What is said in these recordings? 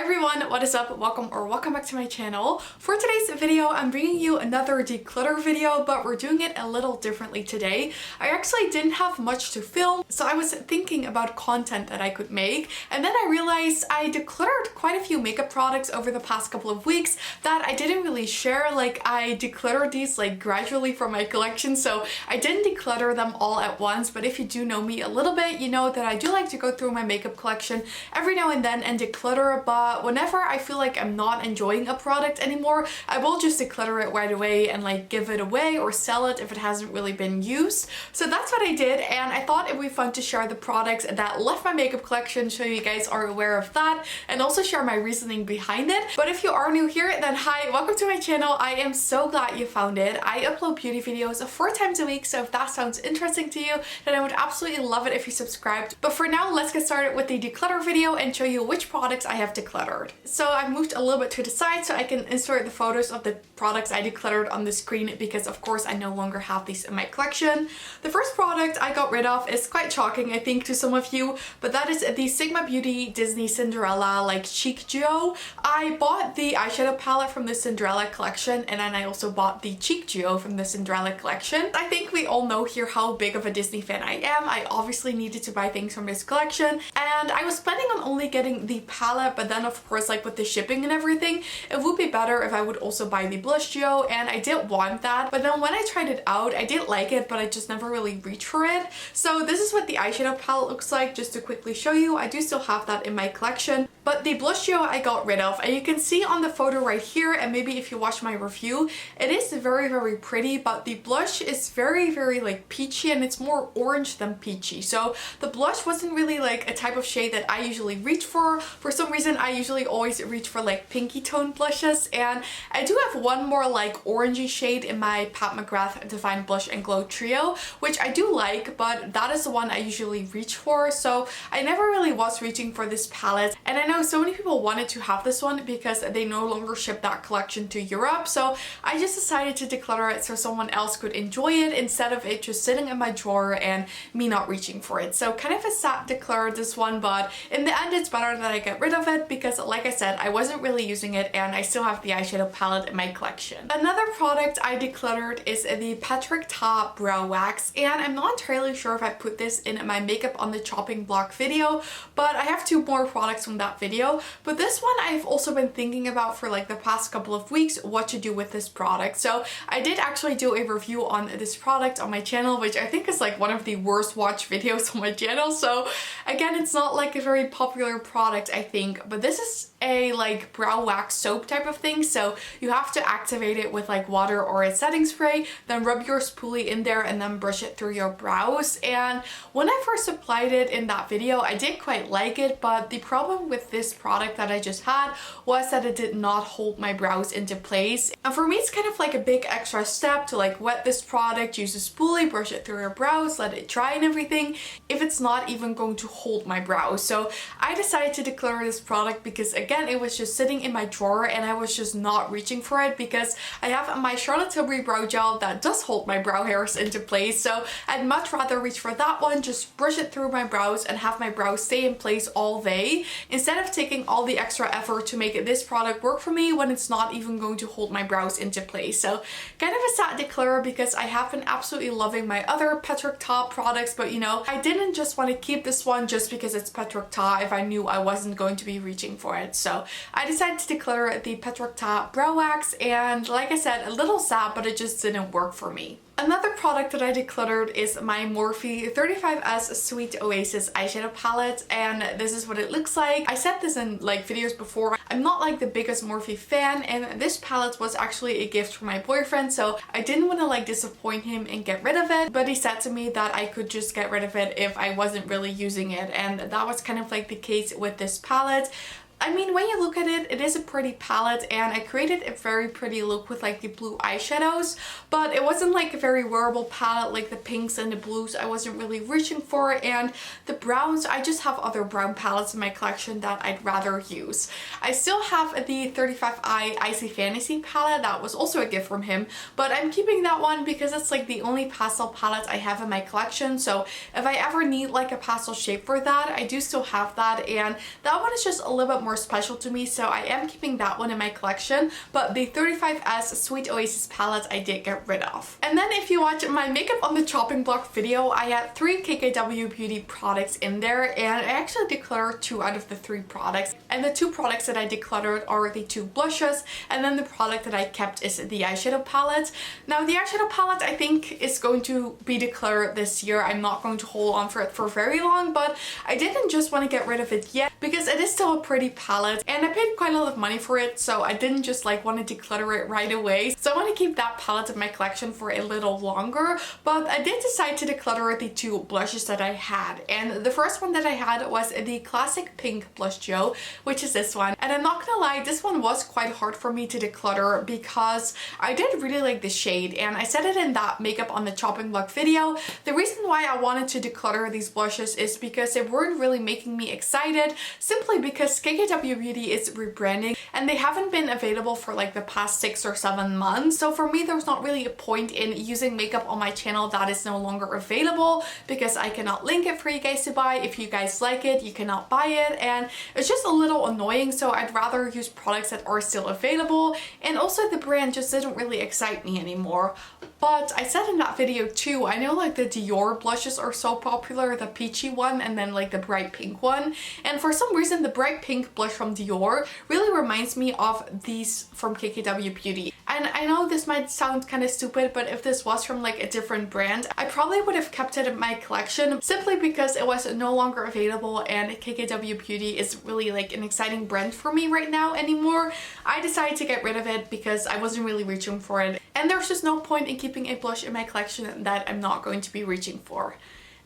everyone, what is up? Welcome back to my channel. For today's video, I'm bringing you another declutter video, but we're doing it a little differently today. I actually didn't have much to film, so I was thinking about content that I could make, and then I realized I decluttered quite a few makeup products over the past couple of weeks that I didn't really share. Like, I decluttered these like gradually from my collection, so I didn't declutter them all at once. But if you do know me a little bit, you know that I do like to go through my makeup collection every now and then and declutter, but whenever I feel like I'm not enjoying a product anymore, I will just declutter it right away and like give it away or sell it if it hasn't really been used. So that's what I did, and I thought it would be fun to share the products that left my makeup collection so you guys are aware of that and also share my reasoning behind it. But if you are new here, then hi, welcome to my channel. I am so glad you found it. I upload beauty videos 4 times a week, so if that sounds interesting to you, then I would absolutely love it if you subscribed. But for now, let's get started with the declutter video and show you which products I have decluttered. So I've moved a little bit to the side so I can insert the photos of the products I decluttered on the screen, because of course I no longer have these in my collection. The first product I got rid of is quite shocking, I think, to some of you, but that is the Sigma Beauty Disney Cinderella like Cheek Duo. I bought the eyeshadow palette from the Cinderella collection, and then I also bought the Cheek Duo from the Cinderella collection. I think we all know here how big of a Disney fan I am. I obviously needed to buy things from this collection, and I was planning on only getting the palette, but then of course, like with the shipping and everything, it would be better if I would also buy the blush duo, and I did want that. But then when I tried it out, I did like it, but I just never really reached for it. So this is what the eyeshadow palette looks like, just to quickly show you. I do still have that in my collection, but the blush duo I got rid of, and you can see on the photo right here, and maybe if you watch my review, it is very pretty, but the blush is very like peachy, and it's more orange than peachy. So the blush wasn't really like a type of shade that I usually reach for. For some reason, I usually always reach for like pinky tone blushes, and I do have one more like orangey shade in my Pat McGrath Divine Blush and Glow Trio, which I do like, but that is the one I usually reach for. So I never really was reaching for this palette, and I know so many people wanted to have this one because they no longer ship that collection to Europe. So I just decided to declutter it so someone else could enjoy it instead of it just sitting in my drawer and me not reaching for it. So kind of a sad declutter, this one, but in the end it's better that I get rid of it because, like I said, I wasn't really using it and I still have the eyeshadow palette in my collection. Another product I decluttered is the Patrick Ta Brow Wax, and I'm not entirely sure if I put this in my makeup on the chopping block video, but I have 2 more products from that video. But this one I've also been thinking about for like the past couple of weeks, what to do with this product. So I did actually do a review on this product on my channel, which I think is like one of the worst watched videos on my channel. So again, it's not like a very popular product, I think, but this is a like brow wax soap type of thing. So you have to activate it with like water or a setting spray, then rub your spoolie in there and then brush it through your brows. And when I first applied it in that video, I did quite like it, but the problem with this product that I just had was that it did not hold my brows into place. And for me, it's kind of like a big extra step to like wet this product, use a spoolie, brush it through your brows, let it dry and everything, if it's not even going to hold my brows. So I decided to declutter this product because again, it was just sitting in my drawer and I was just not reaching for it because I have my Charlotte Tilbury brow gel that does hold my brow hairs into place. So I'd much rather reach for that one, just brush it through my brows and have my brows stay in place all day, instead of taking all the extra effort to make this product work for me when it's not even going to hold my brows into place. So kind of a sad declutter because I have been absolutely loving my other Patrick Ta products, but you know, I didn't just want to keep this one just because it's Patrick Ta if I knew I wasn't going to be reaching for it. So I decided to declutter the Patrick Ta Brow Wax, and like I said, a little sad, but it just didn't work for me. Another product that I decluttered is my Morphe 35S Sweet Oasis eyeshadow palette, and this is what it looks like. I said this in like videos before, I'm not like the biggest Morphe fan, and this palette was actually a gift from my boyfriend, so I didn't want to like disappoint him and get rid of it, but he said to me that I could just get rid of it if I wasn't really using it, and that was kind of like the case with this palette. I mean, when you look at it, it is a pretty palette, and I created a very pretty look with like the blue eyeshadows, but it wasn't like a very wearable palette like the pinks and the blues I wasn't really reaching for, and the browns, I just have other brown palettes in my collection that I'd rather use. I still have the 35i Icy Fantasy palette that was also a gift from him, but I'm keeping that one because it's like the only pastel palette I have in my collection, so if I ever need like a pastel shape for that, I do still have that, and that one is just a little bit more special to me, so I am keeping that one in my collection. But the 35S Sweet Oasis palette I did get rid of. And then if you watch my makeup on the chopping block video, I had 3 KKW Beauty products in there, and I actually decluttered 2 out of the 3 products. And the 2 products that I decluttered are the 2 blushes, and then the product that I kept is the eyeshadow palette. Now the eyeshadow palette I think is going to be decluttered this year. I'm not going to hold on for it for very long, but I didn't just want to get rid of it yet because it is still a pretty palette and I paid quite a lot of money for it, so I didn't just like want to declutter it right away. So I want to keep that palette in my collection for a little longer, but I did decide to declutter the 2 blushes that I had. And the first one that I had was the classic pink blush duo, which is this one. And I'm not gonna lie, this one was quite hard for me to declutter because I did really like the shade, and I said it in that makeup on the chopping block video. The reason why I wanted to declutter these blushes is because they weren't really making me excited, simply because KKW Beauty is rebranding and they haven't been available for like the past 6 or 7 months. So for me, there was not really a point in using makeup on my channel that is no longer available because I cannot link it for you guys to buy. If you guys like it, you cannot buy it, and it's just a little annoying. So I'd rather use products that are still available, and also the brand just didn't really excite me anymore. But I said in that video too, I know like the Dior blushes are so popular, the peachy one and then like the bright pink one, and for some reason the bright pink blush from Dior really reminds me of these from KKW Beauty. And I know this might sound kind of stupid, but if this was from like a different brand, I probably would have kept it in my collection simply because it was no longer available, and KKW Beauty is really like an exciting brand for me right now anymore. I decided to get rid of it because I wasn't really reaching for it, and there's just no point in keeping a blush in my collection that I'm not going to be reaching for.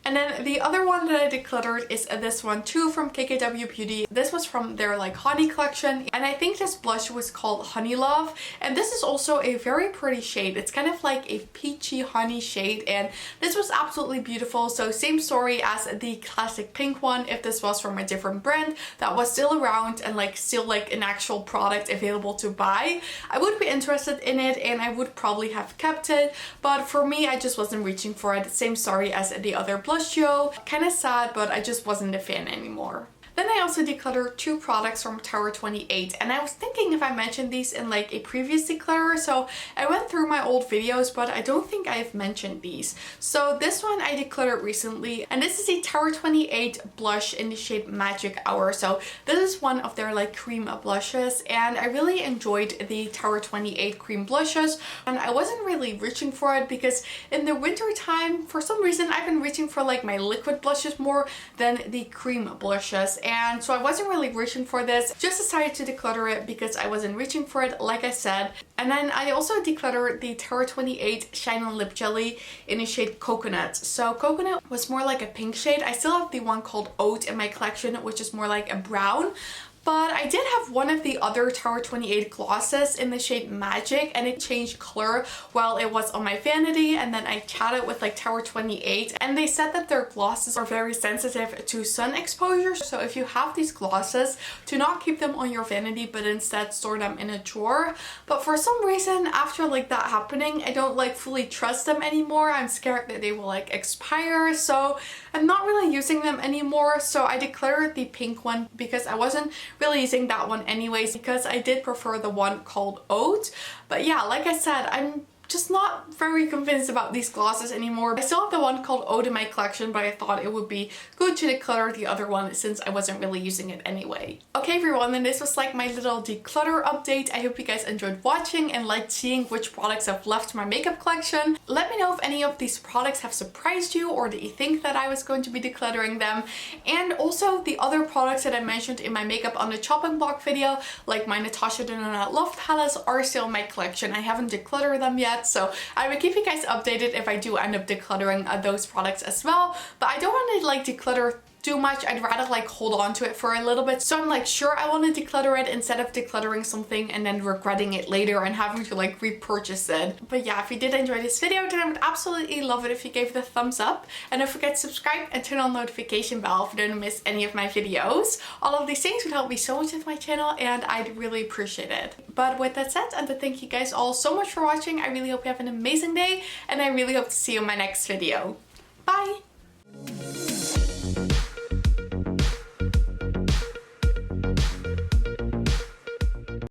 And then the other one that I decluttered is this one too from KKW Beauty. This was from their like honey collection, and I think this blush was called Honey Love, and this is also a very pretty shade. It's kind of like a peachy honey shade, and this was absolutely beautiful. So same story as the classic pink one. If this was from a different brand that was still around and like still like an actual product available to buy, I would be interested in it and I would probably have kept it, but for me I just wasn't reaching for it. Same story as the other blush duo. Kind of sad, but I just wasn't a fan anymore. Then I also decluttered 2 products from Tower 28, and I was thinking if I mentioned these in like a previous declutter, so I went through my old videos, but I don't think I've mentioned these. So this one I decluttered recently, and this is a Tower 28 blush in the shade Magic Hour. So this is one of their like cream blushes, and I really enjoyed the Tower 28 cream blushes, and I wasn't really reaching for it because in the winter time, for some reason, I've been reaching for like my liquid blushes more than the cream blushes. And so I wasn't really reaching for this. Just decided to declutter it because I wasn't reaching for it, like I said. And then I also decluttered the Tower 28 Shine On Lip Jelly in the shade Coconut. So Coconut was more like a pink shade. I still have the one called Oat in my collection, which is more like a brown. But I did have one of the other Tower 28 glosses in the shade Magic, and it changed color while it was on my vanity, and then I chatted with like Tower 28 and they said that their glosses are very sensitive to sun exposure. So if you have these glosses, do not keep them on your vanity but instead store them in a drawer. But for some reason after like that happening, I don't like fully trust them anymore. I'm scared that they will like expire, so I'm not really using them anymore. So I decluttered the pink one because I wasn't really using that one anyways, because I did prefer the one called Oat. But yeah, like I said, I'm just not very convinced about these glosses anymore. I still have the one called Oat in my collection, but I thought it would be good to declutter the other one since I wasn't really using it anyway. Okay everyone, then this was like my little declutter update. I hope you guys enjoyed watching and liked seeing which products I've left my makeup collection. Let me know if any of these products have surprised you or that you think that I was going to be decluttering them. And also the other products that I mentioned in my makeup on the chopping block video, like my Natasha Denona Love palettes, are still in my collection. I haven't decluttered them yet, so I will keep you guys updated if I do end up decluttering those products as well. But I don't want to like declutter too much. I'd rather like hold on to it for a little bit. So I'm like, sure, I want to declutter it instead of decluttering something and then regretting it later and having to like repurchase it. But yeah, if you did enjoy this video, then I would absolutely love it if you gave it a thumbs up. And don't forget to subscribe and turn on the notification bell if you don't miss any of my videos. All of these things would help me so much with my channel and I'd really appreciate it. But with that said, and to thank you guys all so much for watching, I really hope you have an amazing day and I really hope to see you in my next video. Bye!